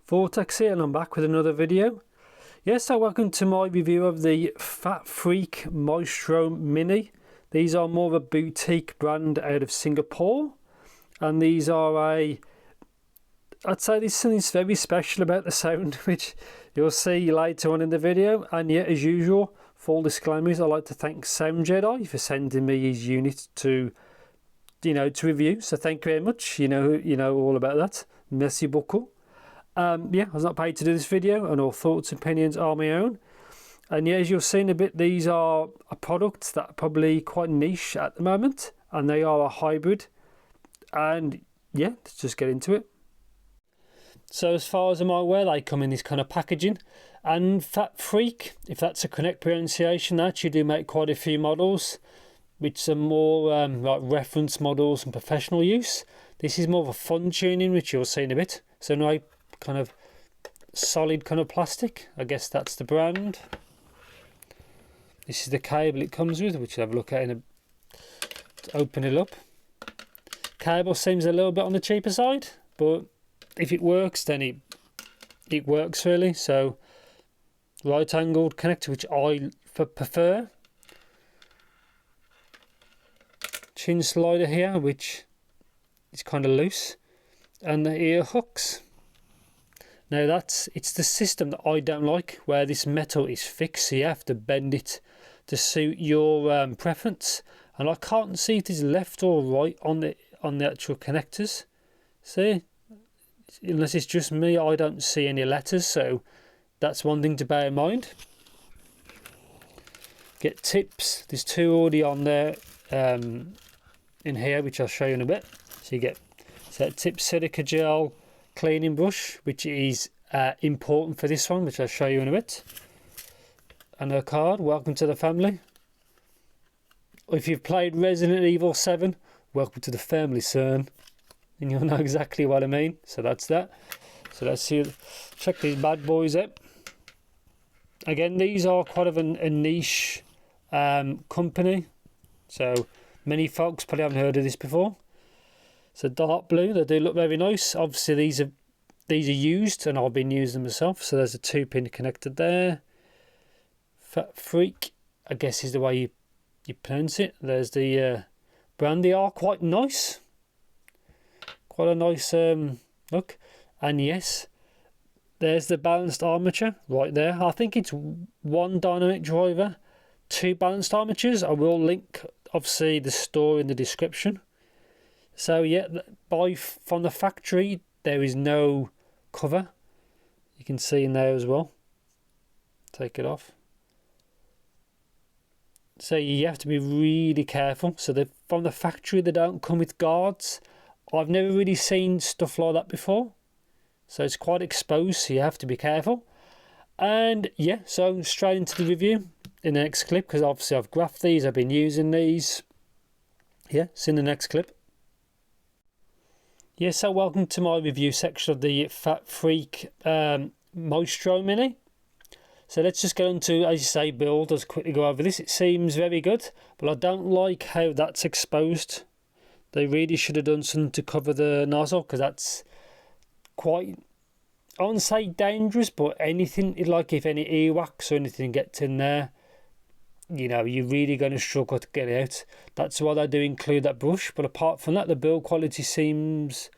FATfreq here, and I'm back with another video. Yes, so welcome to my review of the FATfreq Maestro Mini. These are more of a boutique brand out of Singapore, and these are I'd say there's something very special about the sound, which you'll see later on in the video. And yet, as usual, full disclaimers, I'd like to thank Sound Jedi for sending me his unit to review. So thank you very much. You know all about that. Merci beaucoup. Yeah, I was not paid to do this video, and all thoughts and opinions are my own. And yeah, as you'll see in a bit, these are a product that are probably quite niche at the moment, and they are a hybrid. And yeah, let's just get into it. So as far as I'm aware, they come in this kind of packaging, and FATfreq, if that's a correct pronunciation, they actually do make quite a few models, which are more like reference models and professional use. This is more of a fun tuning, which you'll see in a bit. So no kind of solid kind of plastic, I guess that's the brand. This is the cable it comes with, which we'll have a look at in a. Open it up. Cable seems a little bit on the cheaper side, but if it works, then it works really. So right angled connector, which I prefer. Chin slider here, which is kind of loose, and the ear hooks. Now it's the system that I don't like, where this metal is fixed, so you have to bend it to suit your preference. And I can't see if it's left or right on the actual connectors. See, unless it's just me, I don't see any letters, so that's one thing to bear in mind. Get tips. There's two already on there in here, which I'll show you in a bit. So you get tip silica gel cleaning brush, which is important for this one, which I'll show you in a bit. And a card, welcome to the family. If you've played Resident Evil 7, welcome to the family, son. And you'll know exactly what I mean. So that's that. So let's see, check these bad boys out. Again, these are quite of a niche company. So many folks probably haven't heard of this before. So dark blue, they do look very nice. Obviously these are used, and I've been using them myself. So there's a 2-pin connector there. FATfreq, I guess is the way you pronounce it. There's the brand. They are quite nice. Quite a nice look. And yes, there's the balanced armature right there. I think it's one dynamic driver, 2 balanced armatures. I will link obviously the store in the description. So yeah, from the factory, there is no cover. You can see in there as well. Take it off. So you have to be really careful. So from the factory, they don't come with guards. I've never really seen stuff like that before. So it's quite exposed, so you have to be careful. And yeah, so straight into the review in the next clip, because obviously I've graphed these, I've been using these. Yeah, see in the next clip. Yes, so welcome to my review section of the FATfreq Maestro Mini. So let's just get on to, as you say, build. Let's quickly go over this. It seems very good, but I don't like how that's exposed. They really should have done something to cover the nozzle, because that's quite, I wouldn't say dangerous, but anything, like if any earwax or anything gets in there, you're really going to struggle to get it out. That's why they do include that brush. But apart from that, the build quality seems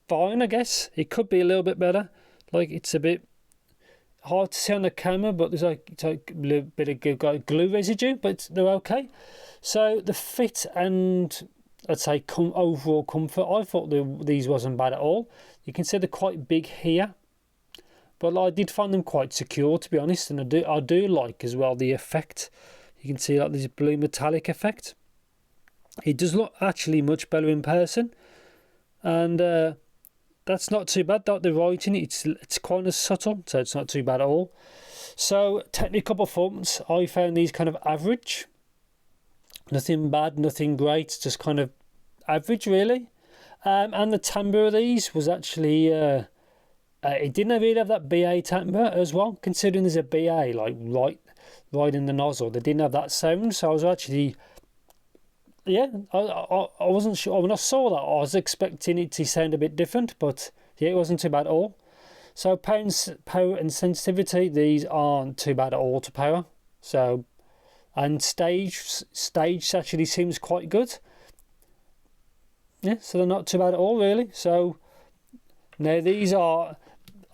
fine, I guess. It could be a little bit better. Like, it's a bit hard to see on the camera, but there's like a little bit of glue residue, but they're okay. So the fit and I'd say overall comfort, I thought these wasn't bad at all. You can see they're quite big here, but I did find them quite secure, to be honest. And I do like as well the effect. You can see like this blue metallic effect. It does look actually much better in person, and that's not too bad. The writing, it's kind of subtle, so it's not too bad at all. So technical performance, I found these kind of average. Nothing bad, nothing great, just kind of average really. And the timbre of these was actually it didn't really have that BA timbre as well, considering there's a BA like right in the nozzle. They didn't have that sound, so I was actually, yeah, I wasn't sure. When I saw that, I was expecting it to sound a bit different, but yeah, it wasn't too bad at all. So power and sensitivity, these aren't too bad at all to power. So, and stage actually seems quite good. Yeah, so they're not too bad at all really. So now these are,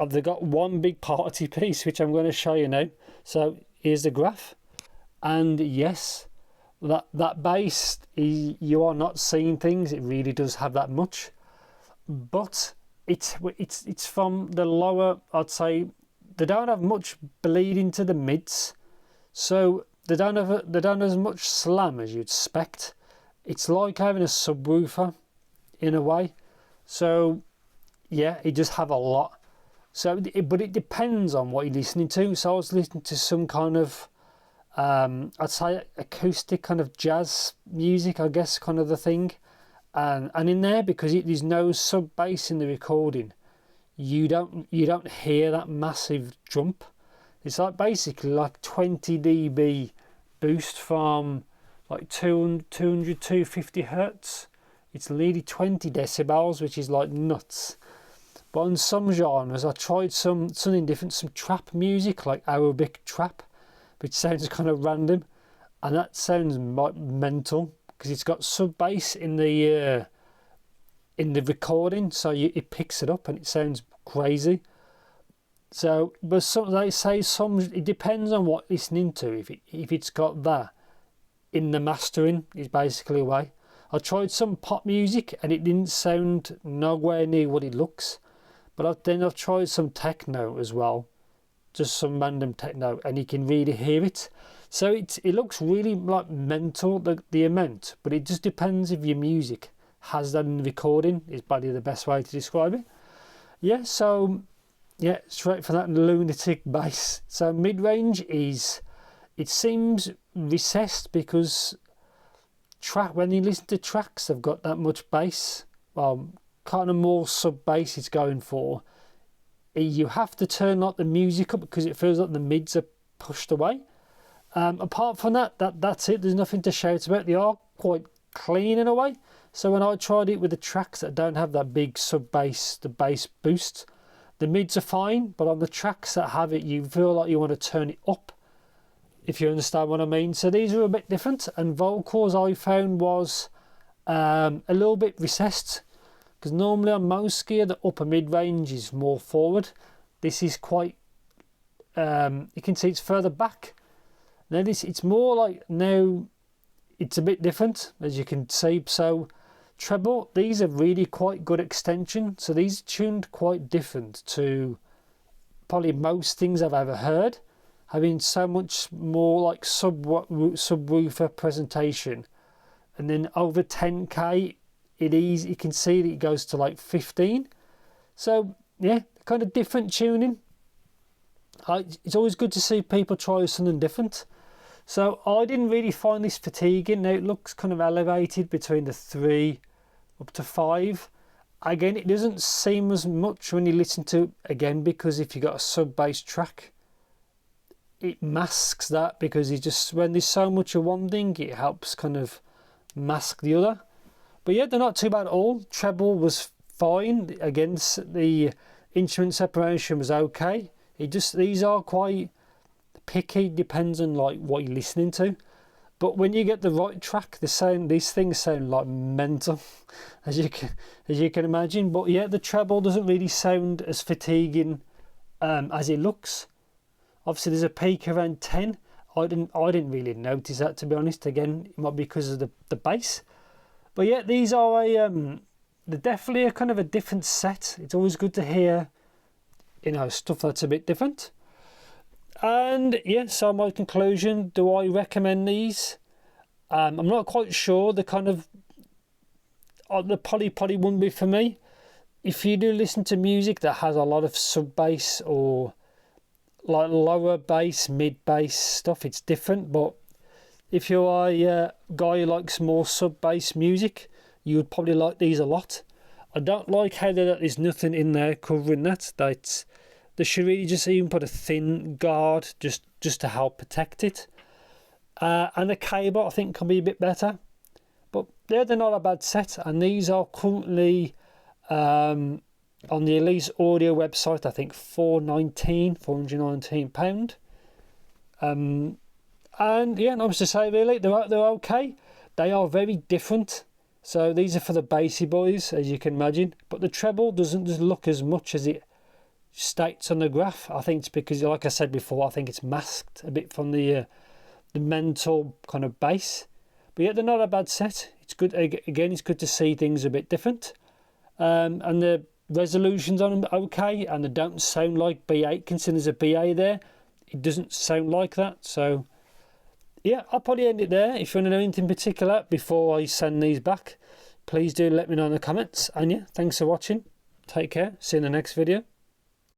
they've got one big party piece which I'm going to show you now. So here's the graph, and yes, that bass, you are not seeing things. It really does have that much, but it's from the lower, I'd say they don't have much bleed into the mids, so they don't have as much slam as you'd expect. It's like having a subwoofer in a way. So yeah, it just have a lot. So but it depends on what you're listening to. So I was listening to some kind of I'd say acoustic kind of jazz music, I guess, kind of the thing, and in there, because there's no sub bass in the recording, you don't hear that massive jump. It's like basically like 20 dB boost from like 200 250 hertz. It's nearly 20 decibels, which is like nuts. But on some genres, I tried something different, some trap music, like Arabic trap, which sounds kind of random, and that sounds like mental because it's got sub bass in the recording, so it picks it up and it sounds crazy. So, but they say it depends on what you're listening to. If it's got that in the mastering, is basically a way. I tried some pop music and it didn't sound nowhere near what it looks. But then I've tried some techno as well, just some random techno, and you can really hear it. So it looks really like mental, the amount, but it just depends if your music has that in the recording, is probably the best way to describe it. Yeah, so yeah, straight for that lunatic bass. So mid-range it seems recessed because when you listen to tracks, they've got that much bass. Kind of more sub bass it's going for. You have to turn up the music up because it feels like the mids are pushed away. Apart from that's it. There's nothing to shout about. They are quite clean in a way. So when I tried it with the tracks that don't have that big sub bass, the bass boost, the mids are fine, but on the tracks that have it, you feel like you want to turn it up, if you understand what I mean. So these are a bit different, and vocals I found was a little bit recessed, because normally on most gear the upper mid range is more forward. This is quite you can see it's further back. Now it's more like, now it's a bit different, as you can see. So treble, these are really quite good extension, so these are tuned quite different to probably most things I've ever heard, having so much more like subwoofer presentation. And then over 10k you can see that it goes to like 15. So yeah, kind of different tuning. It's always good to see people try something different. So I didn't really find this fatiguing. Now it looks kind of elevated between the 3 up to 5. Again, it doesn't seem as much when you listen to it again, because if you got a sub bass track, it masks that, because when there's so much of one thing, it helps kind of mask the other. But yeah, they're not too bad at all. Treble was fine. Again, the instrument separation was okay. These are quite picky, depends on like what you're listening to. But when you get the right track, these things sound like mental, as you can imagine. But yeah, the treble doesn't really sound as fatiguing as it looks. Obviously, there's a peak around 10. I didn't really notice that, to be honest. Again, it might be because of the bass. But yeah, these are they're definitely a kind of a different set. It's always good to hear, stuff that's a bit different. And yeah, so my conclusion, do I recommend these? I'm not quite sure. The kind of the probably wouldn't be for me. If you do listen to music that has a lot of sub bass or like lower bass, mid bass stuff, it's different. But if you're a guy who likes more sub bass music, you would probably like these a lot. I don't like how there's nothing in there covering that. They should really just even put a thin guard just to help protect it. And the cable, I think, can be a bit better. But they're not a bad set, and these are currently on the Elise Audio website, I think £419. And yeah, not much to say really. They're okay. They are very different. So these are for the bassy boys, as you can imagine. But the treble doesn't just look as much as it states on the graph. I think it's because, like I said before, I think it's masked a bit from the mental kind of bass. But yeah, they're not a bad set. It's good. Again, it's good to see things a bit different. And the resolutions on them are okay, and they don't sound like B8. Considering there's a BA there, it doesn't sound like that. So yeah, I'll probably end it there. If you want to know anything particular before I send these back, please do let me know in the comments. And yeah, thanks for watching. Take care. See you in the next video.